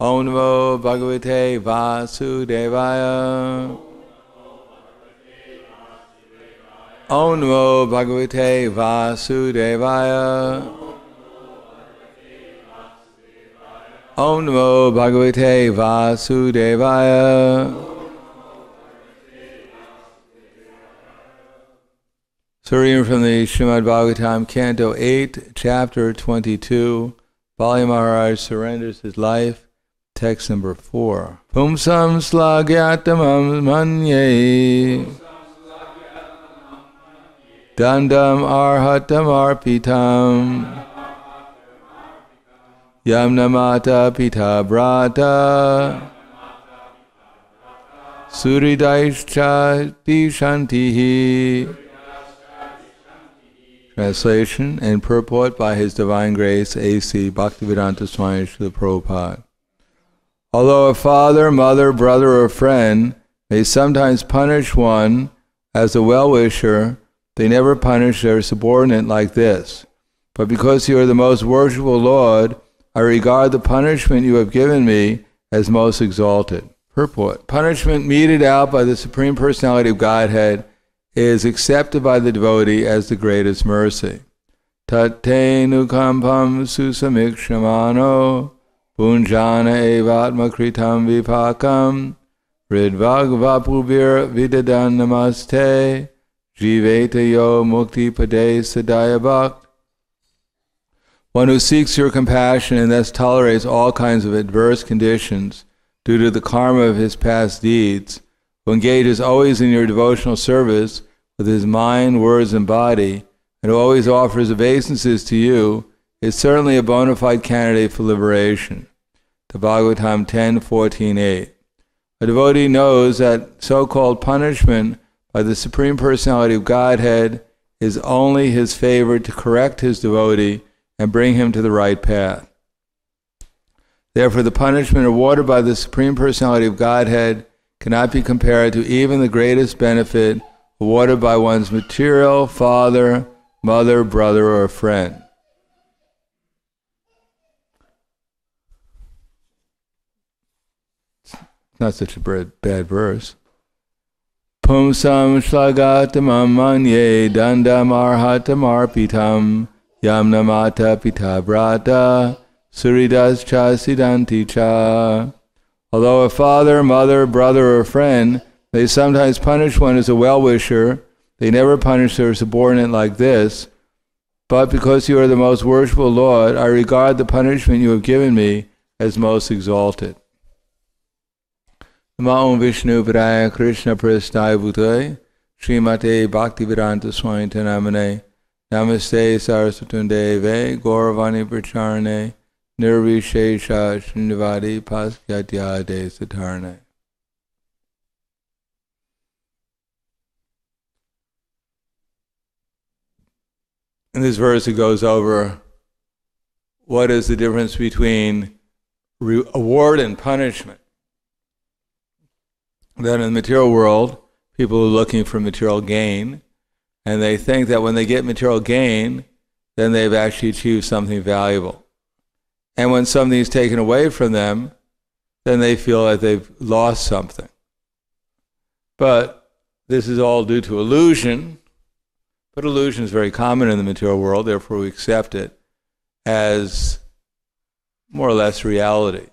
Om Namo Bhagavate Vasudevaya. Om Namo Bhagavate Vasudevaya. Om Namo Bhagavate Vasudevaya. So reading from the Srimad Bhagavatam, Canto 8, Chapter 22, Bali Maharaj surrenders his life, text number 4. Pumsam slagyatamam manye dandam arhatam arpitam yamnamata pita brata suridaischa dishantihi. Translation and purport by His Divine Grace A.C. Bhaktivedanta Swami Srila Prabhupada. Although a father, mother, brother, or friend may sometimes punish one as a well-wisher, they never punish their subordinate like this. But because you are the most worshipful Lord, I regard the punishment you have given me as most exalted. Purport. Punishment meted out by the Supreme Personality of Godhead is accepted by the devotee as the greatest mercy. Tate nukampam susamikshamano punjana evatma kritam vipakam ridvagvapubir vidadan namaste jiveta yo mukti pade sadaya bhakt. One who seeks your compassion and thus tolerates all kinds of adverse conditions due to the karma of his past deeds, who engages always in your devotional service with his mind, words, and body, and who always offers obeisances to you, is certainly a bona fide candidate for liberation. The Bhagavatam 10:14-8. A devotee knows that so-called punishment by the Supreme Personality of Godhead is only his favor to correct his devotee and bring him to the right path. Therefore, the punishment awarded by the Supreme Personality of Godhead cannot be compared to even the greatest benefit awarded by one's material father, mother, brother, or friend. Not such a bad verse. Pumsam shlagatamam manye dandam arhatam arpitam yamnamata pita brata suridas cha siddhanti cha. Although a father, mother, brother, or friend may sometimes punish one as a well-wisher, they never punish their subordinate like this. But because you are the most worshipful Lord, I regard the punishment you have given me as most exalted. Namo Vishnu Padaya Krishna Prasthaya Bhutaya Srimate Bhaktivedanta Swami Namane Namaste Saraswati Deve Gauravani Pracharane Nirvishesha Srinivadi Pasyatyade Satarne. In this verse it goes over what is the difference between reward and punishment. That in the material world, people are looking for material gain, and they think that when they get material gain, then they've actually achieved something valuable. And when something is taken away from them, then they feel that they've lost something. But this is all due to illusion. But illusion is very common in the material world, therefore we accept it as more or less reality.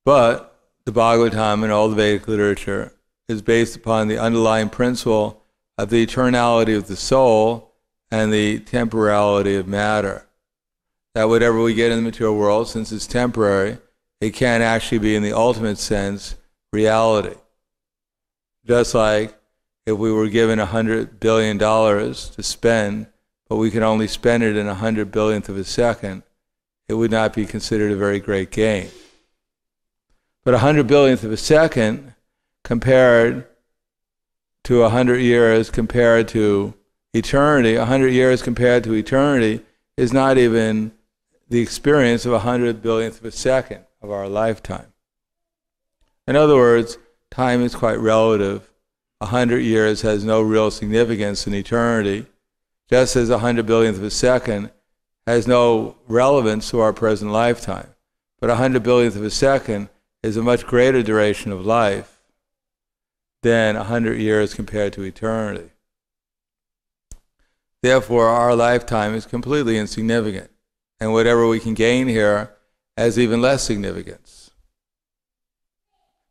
But the Bhagavatam and all the Vedic literature is based upon the underlying principle of the eternality of the soul and the temporality of matter. That whatever we get in the material world, since it's temporary, it can't actually be in the ultimate sense reality. Just like if we were given $100 billion to spend, but we can only spend it in 100 billionth of a second, it would not be considered a very great gain. But 100 billionth of a second compared to 100 years compared to eternity, 100 years compared to eternity is not even the experience of 100 billionth of a second of our lifetime. In other words, time is quite relative. 100 years has no real significance in eternity, just as 100 billionth of a second has no relevance to our present lifetime. But 100 billionth of a second is a much greater duration of life than 100 years compared to eternity. Therefore, our lifetime is completely insignificant, and whatever we can gain here has even less significance.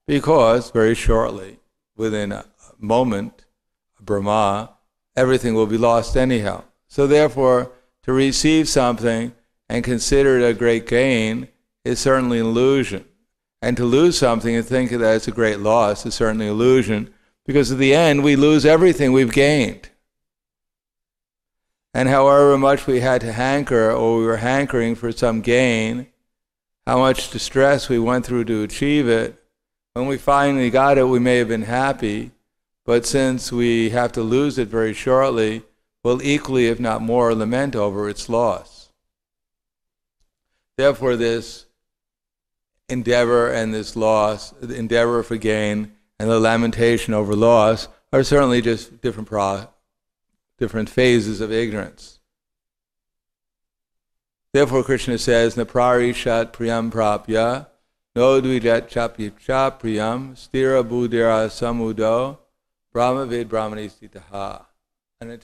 Because, very shortly, within a moment, Brahma, everything will be lost anyhow. So therefore, to receive something and consider it a great gain is certainly an illusion. And to lose something and think that it's a great loss is certainly an illusion, because at the end we lose everything we've gained. And however much we had to hanker, or we were hankering for some gain, how much distress we went through to achieve it, when we finally got it, we may have been happy, but since we have to lose it very shortly, we'll equally, if not more, lament over its loss. Therefore, this endeavor and this loss, the endeavor for gain and the lamentation over loss, are certainly just different phases of ignorance. Therefore, Krishna says, Naprarishat priyam prapya, no dvijat chapyipcha priyam, stira buddhira samudo, brahmavid brahmanistitaha. And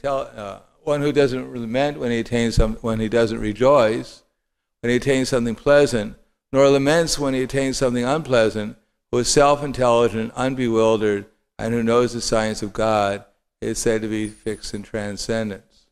one who doesn't lament when he doesn't rejoice, when he attains something pleasant, nor laments when he attains something unpleasant, who is self-intelligent, unbewildered, and who knows the science of God, is said to be fixed in transcendence.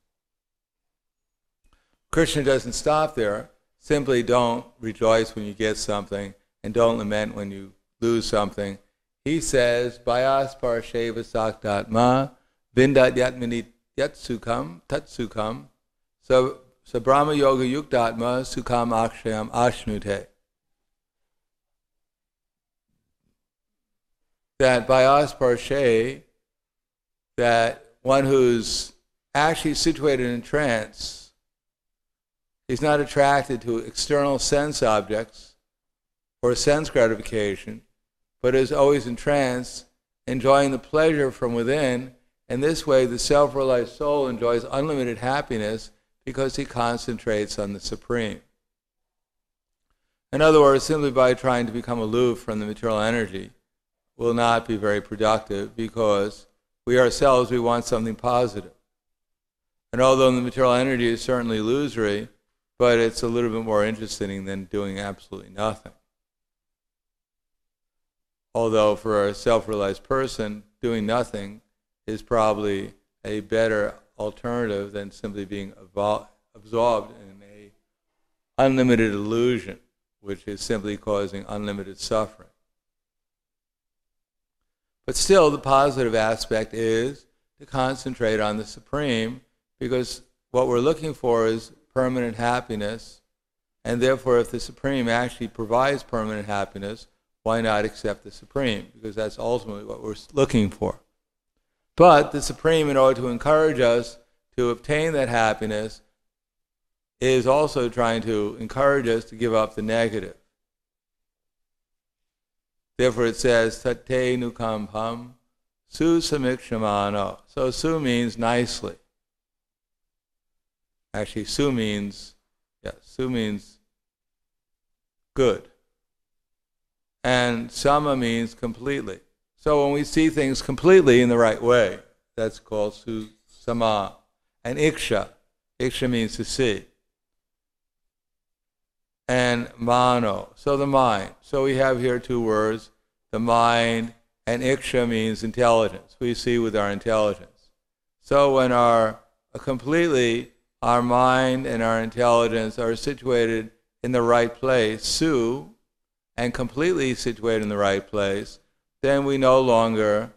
Krishna doesn't stop there. Simply don't rejoice when you get something, and don't lament when you lose something. He says, Bayas parsheva saktatma, vindat yatmini yatsukam, tatsukam, so brahma yoga yuktatma, sukam akshayam ashnute. That Bayas parshe, that one who's actually situated in trance, he's not attracted to external sense objects or sense gratification, but is always in trance, enjoying the pleasure from within. And this way, the self-realized soul enjoys unlimited happiness because he concentrates on the Supreme. In other words, simply by trying to become aloof from the material energy will not be very productive, because we ourselves, we want something positive. And although the material energy is certainly illusory, but it's a little bit more interesting than doing absolutely nothing. Although for a self-realized person, doing nothing is probably a better alternative than simply being absorbed in an unlimited illusion, which is simply causing unlimited suffering. But still, the positive aspect is to concentrate on the Supreme, because what we're looking for is permanent happiness, and therefore if the Supreme actually provides permanent happiness, why not accept the Supreme? Because that's ultimately what we're looking for. But the Supreme, in order to encourage us to obtain that happiness, is also trying to encourage us to give up the negative. Therefore it says, Tate nukampam su samikshamano. So su means nicely. Actually, su means good. And sama means completely. So when we see things completely in the right way, that's called su sama. And iksha means to see. And mano, so the mind. So we have here two words, the mind, and iksha means intelligence. We see with our intelligence. So when our mind and our intelligence are situated in the right place, su, and completely situated in the right place, then we no longer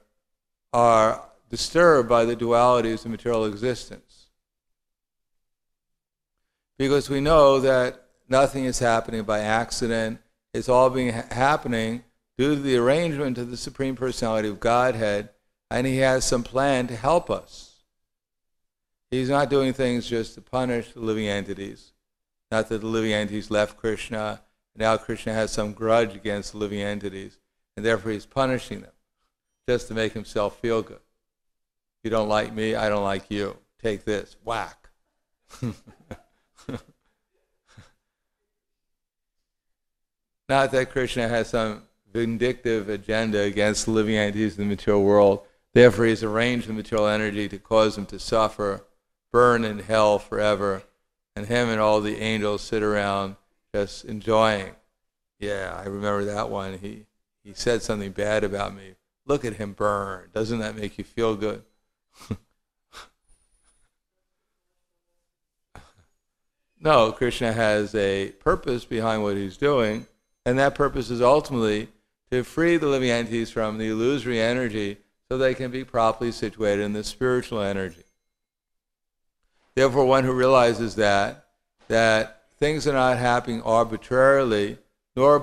are disturbed by the dualities of material existence. Because we know that nothing is happening by accident. It's all happening due to the arrangement of the Supreme Personality of Godhead, and He has some plan to help us. He's not doing things just to punish the living entities. Not that the living entities left Krishna, and now Krishna has some grudge against the living entities, and therefore He's punishing them, just to make Himself feel good. You don't like me, I don't like you. Take this, whack. Not that Krishna has some vindictive agenda against the living entities in the material world. Therefore, he's arranged the material energy to cause them to suffer, burn in hell forever, and him and all the angels sit around just enjoying. Yeah, I remember that one. He said something bad about me. Look at him burn. Doesn't that make you feel good? No, Krishna has a purpose behind what he's doing, and that purpose is ultimately to free the living entities from the illusory energy so they can be properly situated in the spiritual energy. Therefore, one who realizes that things are not happening arbitrarily, nor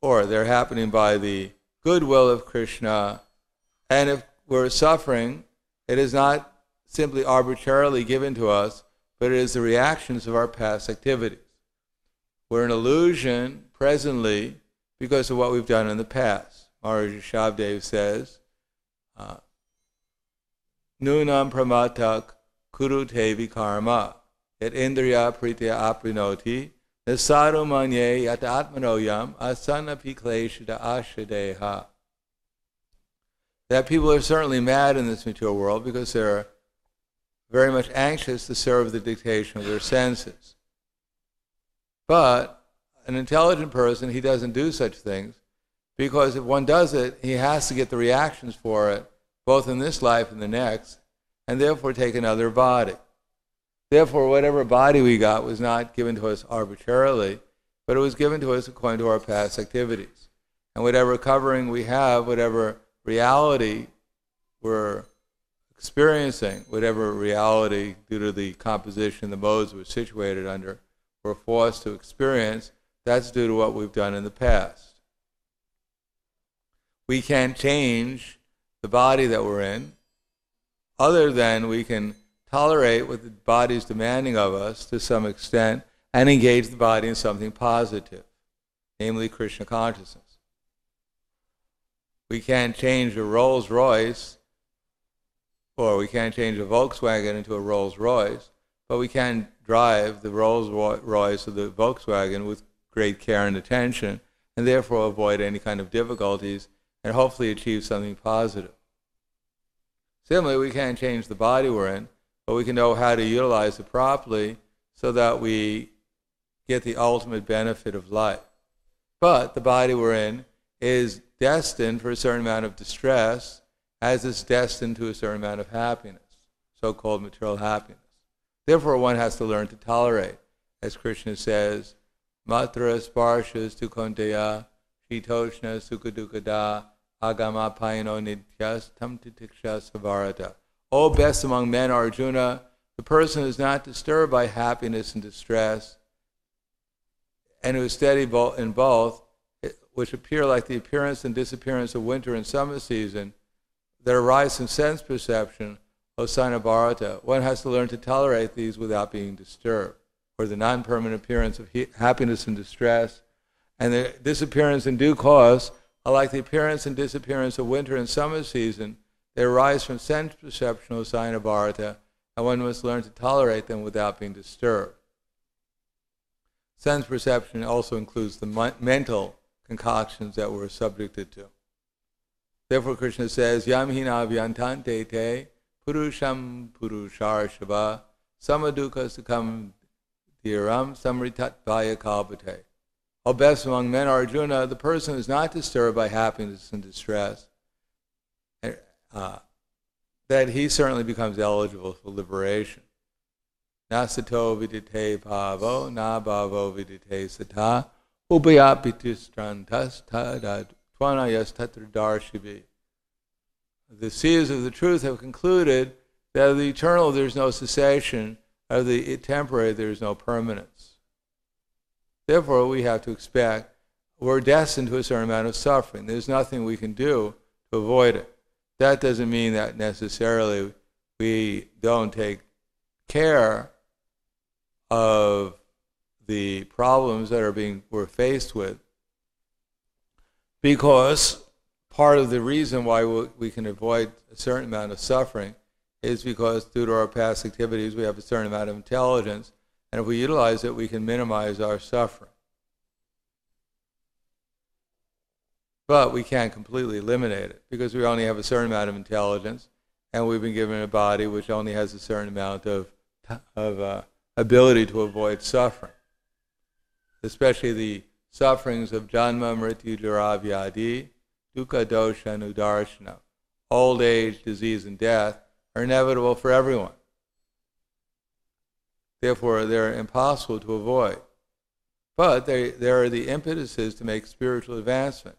they're happening by the goodwill of Krishna, and if we're suffering, it is not simply arbitrarily given to us, but it is the reactions of our past activities. We're an illusion presently because of what we've done in the past. Maharaj Shabdev says, Nunam pramatak kurute vikarma, yat indriya pritya aprinoti, nasadu manye yat atmanoyam asanapi kleshita ashadeha. That people are certainly mad in this material world because they're very much anxious to serve the dictation of their senses. But an intelligent person, he doesn't do such things, because if one does it, he has to get the reactions for it, both in this life and the next, and therefore take another body. Therefore, whatever body we got was not given to us arbitrarily, but it was given to us according to our past activities. And whatever covering we have, whatever reality we're experiencing, whatever reality, due to the composition, the modes we're situated under, we're forced to experience, that's due to what we've done in the past. We can't change the body that we're in, other than we can tolerate what the body is demanding of us to some extent and engage the body in something positive, namely Krishna consciousness. We can't change a Rolls Royce, or we can't change a Volkswagen into a Rolls Royce, but we can drive the Rolls Royce or the Volkswagen with great care and attention, and therefore avoid any kind of difficulties and hopefully achieve something positive. Similarly, we can't change the body we're in, but we can know how to utilize it properly so that we get the ultimate benefit of life. But the body we're in is destined for a certain amount of distress, as it's destined to a certain amount of happiness, so-called material happiness. Therefore, one has to learn to tolerate. As Krishna says, Matra sparshas tu konteya, shitoshna sukadukada, agama payano nityas tam titiksha savarata. O best among men, Arjuna, the person who is not disturbed by happiness and distress, and who is steady in both, which appear like the appearance and disappearance of winter and summer season, that arise from sense perception, O son of Bharata. One has to learn to tolerate these without being disturbed, or the non-permanent appearance of happiness and distress, and the disappearance in due course are like the appearance and disappearance of winter and summer season. They arise from sense perception, O son of Bharata, and one must learn to tolerate them without being disturbed. Sense perception also includes the mental concoctions that we're subjected to. Therefore, Krishna says, Yam hina vyantante te purusham purusharshava samaduka sukam dhiram samritat vaya kalpate. O best among men, Arjuna, the person who is not disturbed by happiness and distress, that he certainly becomes eligible for liberation. Na sato vidite bhavo, na bhavo vidite sata, ubayapitistrantas tadat tvanayas tatra darshivi. The seers of the truth have concluded that of the eternal there is no cessation, of the temporary there is no permanence. Therefore, we have to expect we're destined to a certain amount of suffering. There's nothing we can do to avoid it. That doesn't mean that necessarily we don't take care of the problems that we're faced with, because part of the reason why we can avoid a certain amount of suffering is because due to our past activities we have a certain amount of intelligence, and if we utilize it we can minimize our suffering. But we can't completely eliminate it because we only have a certain amount of intelligence, and we've been given a body which only has a certain amount of ability to avoid suffering, especially the sufferings of janma, mrityu, jara, vyadi, dukkha, dosha, and udarshana. Old age, disease, and death are inevitable for everyone. Therefore, they're impossible to avoid. But there are the impetuses to make spiritual advancement.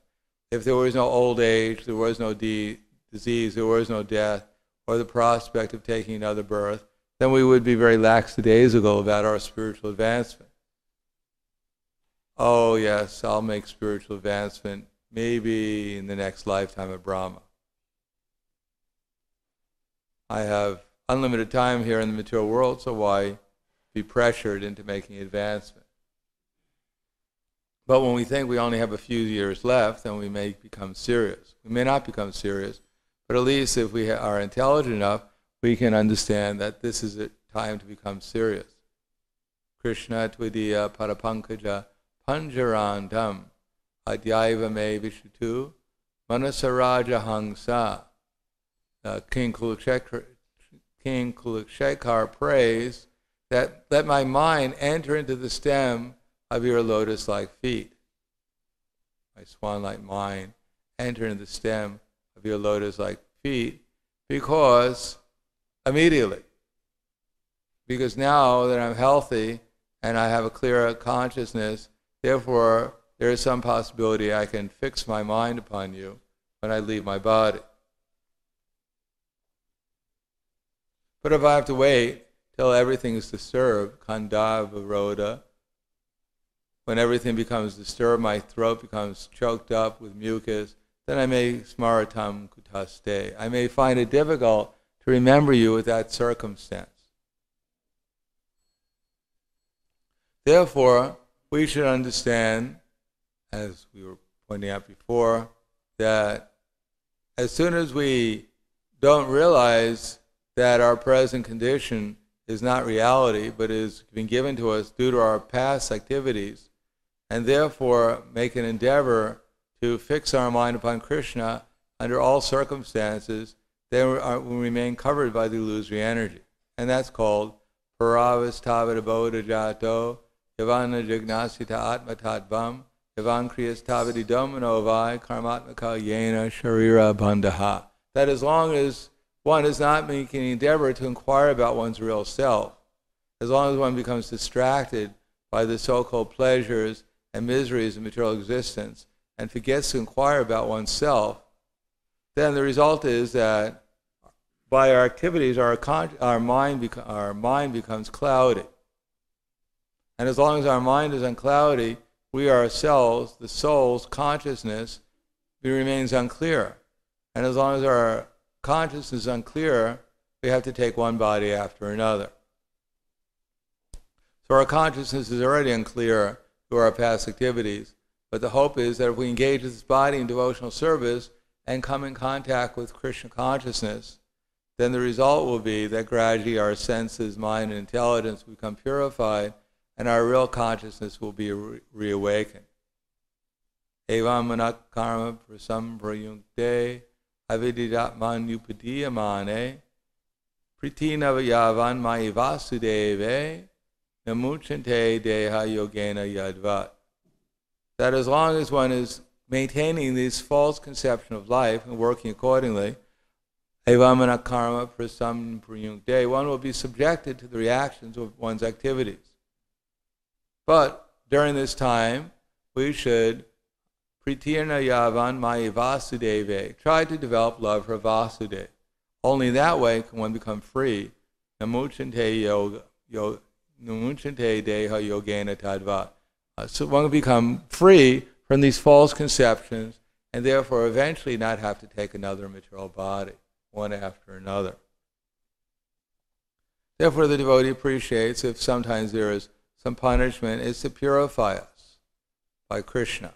If there was no old age, there was no disease, there was no death, or the prospect of taking another birth, then we would be very lackadaisical about our spiritual advancement. Oh yes, I'll make spiritual advancement maybe in the next lifetime of Brahma. I have unlimited time here in the material world, so why be pressured into making advancement? But when we think we only have a few years left, then we may become serious. We may not become serious, but at least if we are intelligent enough, we can understand that this is a time to become serious. Krishna tvidiya parapankaja panjarandam adyaiva me vishutu manasaraja hangsa. King Kulashekhar prays that let my mind enter into the stem of your lotus-like feet. My swan-like mind enter into the stem of your lotus-like feet because immediately. Because now that I'm healthy and I have a clearer consciousness, therefore there is some possibility I can fix my mind upon you when I leave my body. But if I have to wait till everything is disturbed, kanda viroda, when everything becomes disturbed, my throat becomes choked up with mucus, then I may smaratam kutaste. I may find it difficult to remember you with that circumstance. Therefore, we should understand, as we were pointing out before, that as soon as we don't realize that our present condition is not reality, but is been given to us due to our past activities, and therefore make an endeavor to fix our mind upon Krishna under all circumstances, then we remain covered by the illusory energy. And that's called paravastavadabodha jato, yavana jignasita atmatadvam, yavan kriyastavadi domino vai karmatmaka yena sharira bandha. That as long as one is not making an endeavor to inquire about one's real self, as long as one becomes distracted by the so-called pleasures and miseries of material existence and forgets to inquire about oneself, then the result is that by our activities, our mind becomes cloudy. And as long as our mind is uncloudy, we ourselves, the soul's consciousness, remains unclear. And as long as our consciousness is unclear, we have to take one body after another. So our consciousness is already unclear through our past activities, but the hope is that if we engage this body in devotional service and come in contact with Krishna consciousness, then the result will be that gradually our senses, mind, and intelligence become purified, and our real consciousness will be reawakened. Evam manak karma prasam prayunkte avididatman upadiyamane pritinava yavan mai vasudeve namuchante deha yogena yadvat. That as long as one is maintaining this false conception of life and working accordingly, evamana karma prasam prayunkte, one will be subjected to the reactions of one's activities. But during this time, we should pritirna yavan mai vasudeve, try to develop love for Vasudeva. Only that way can one become free. Namuchante deha yogena tadva. So one will become free from these false conceptions and therefore eventually not have to take another material body, one after another. Therefore the devotee appreciates if sometimes there is some punishment, is to purify us by Krishna.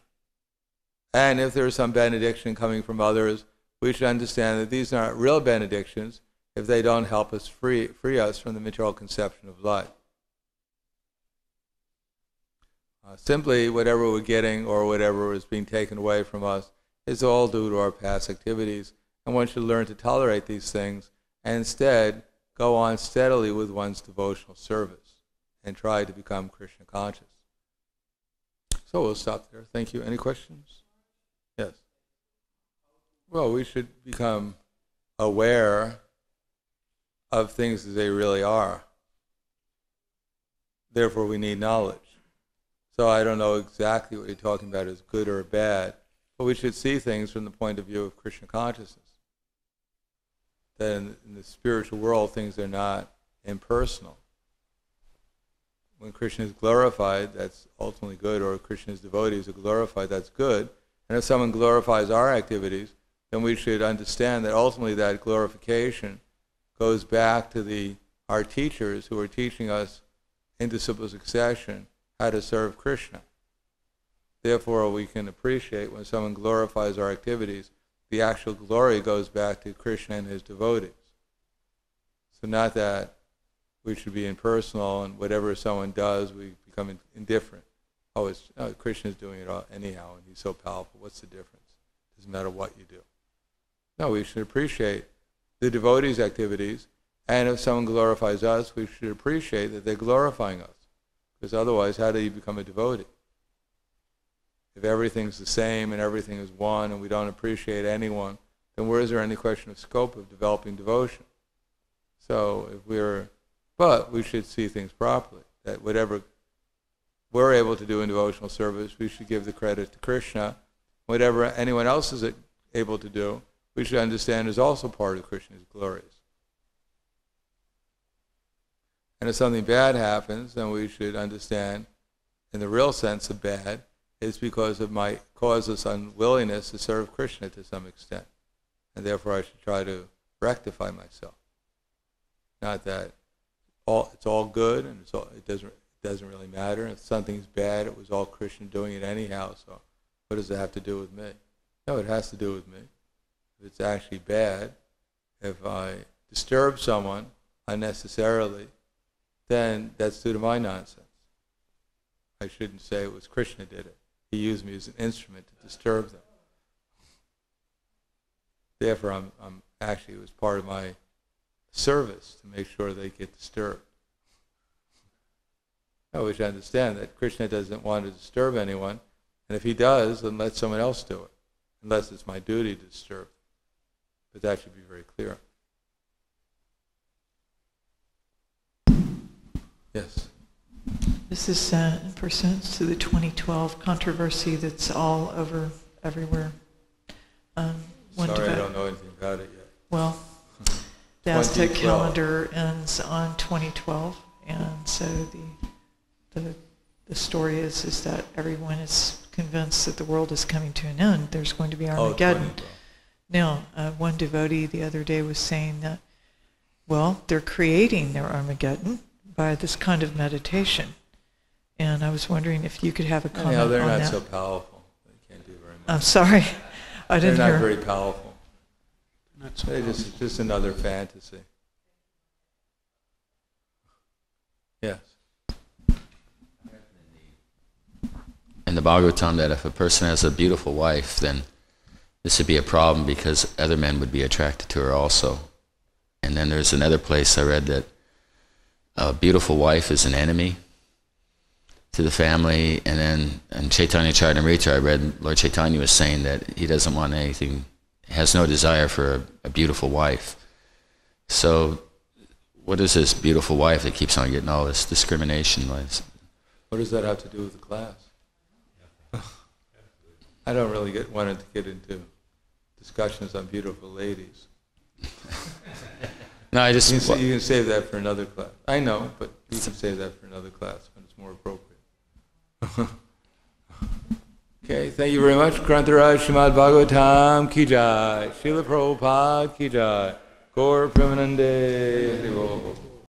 And if there is some benediction coming from others, we should understand that these are not real benedictions if they don't help us free us from the material conception of life. Simply whatever we're getting or whatever is being taken away from us is all due to our past activities, and one should learn to tolerate these things and instead go on steadily with one's devotional service and try to become Krishna conscious. So we'll stop there. Thank you. Any questions? Yes. Well, we should become aware of things as they really are. Therefore, we need knowledge. So I don't know exactly what you're talking about as good or bad, but we should see things from the point of view of Krishna consciousness. That in the spiritual world, things are not impersonal. When Krishna is glorified, that's ultimately good, or Krishna's devotees are glorified, that's good. And if someone glorifies our activities, then we should understand that ultimately that glorification goes back to our teachers who are teaching us in disciple succession how to serve Krishna. Therefore, we can appreciate when someone glorifies our activities, the actual glory goes back to Krishna and his devotees. So not that we should be impersonal and whatever someone does, we become indifferent. Krishna's doing it all anyhow and he's so powerful. What's the difference? Doesn't matter what you do. No, we should appreciate the devotees' activities, and if someone glorifies us, we should appreciate that they're glorifying us. Because otherwise, how do you become a devotee? If everything's the same and everything is one and we don't appreciate anyone, then where is there any question of scope of developing devotion? So but we should see things properly. That whatever we're able to do in devotional service, we should give the credit to Krishna. Whatever anyone else is able to do, we should understand is also part of Krishna's glories. And if something bad happens, then we should understand, in the real sense of bad, it's because it might cause us unwillingness to serve Krishna to some extent. And therefore I should try to rectify myself. Not that it's all good and it doesn't really matter. If something's bad, it was all Krishna doing it anyhow, so what does it have to do with me? No, it has to do with me. If it's actually bad, if I disturb someone unnecessarily, then that's due to my nonsense. I shouldn't say it was Krishna did it. He used me as an instrument to disturb them. Therefore, it was part of my service to make sure they get disturbed. We should understand that Krishna doesn't want to disturb anyone, and if he does, then let someone else do it, unless it's my duty to disturb. But that should be very clear. Yes. This is in pursuance to the 2012 controversy that's all over everywhere. Sorry, I don't know anything about it yet. Well, the Aztec calendar ends on 2012, and so the story is that everyone is convinced that the world is coming to an end. There's going to be Armageddon. Now, one devotee the other day was saying that, well, they're creating their Armageddon by this kind of meditation. And I was wondering if you could have a comment on that. They're not so powerful. They can't do very much. I'm sorry. I didn't hear. They're not very powerful. They're just another fantasy. Yes. In the Bhagavatam, that if a person has a beautiful wife, then this would be a problem because other men would be attracted to her also. And then there's another place I read that a beautiful wife is an enemy to the family. And then in Chaitanya Charitamrita, I read Lord Chaitanya was saying that he doesn't want anything, has no desire for a beautiful wife. So what is this beautiful wife that keeps on getting all this discrimination? What does that have to do with the class? I don't really wanted to get into discussions on beautiful ladies. No, You can save that for another class. I know, but you can save that for another class when it's more appropriate. Okay, thank you very much. Grantaraj Srimad Bhagavatam Ki Jai. Srila Prabhupada Ki Jai. Gaur Premanande.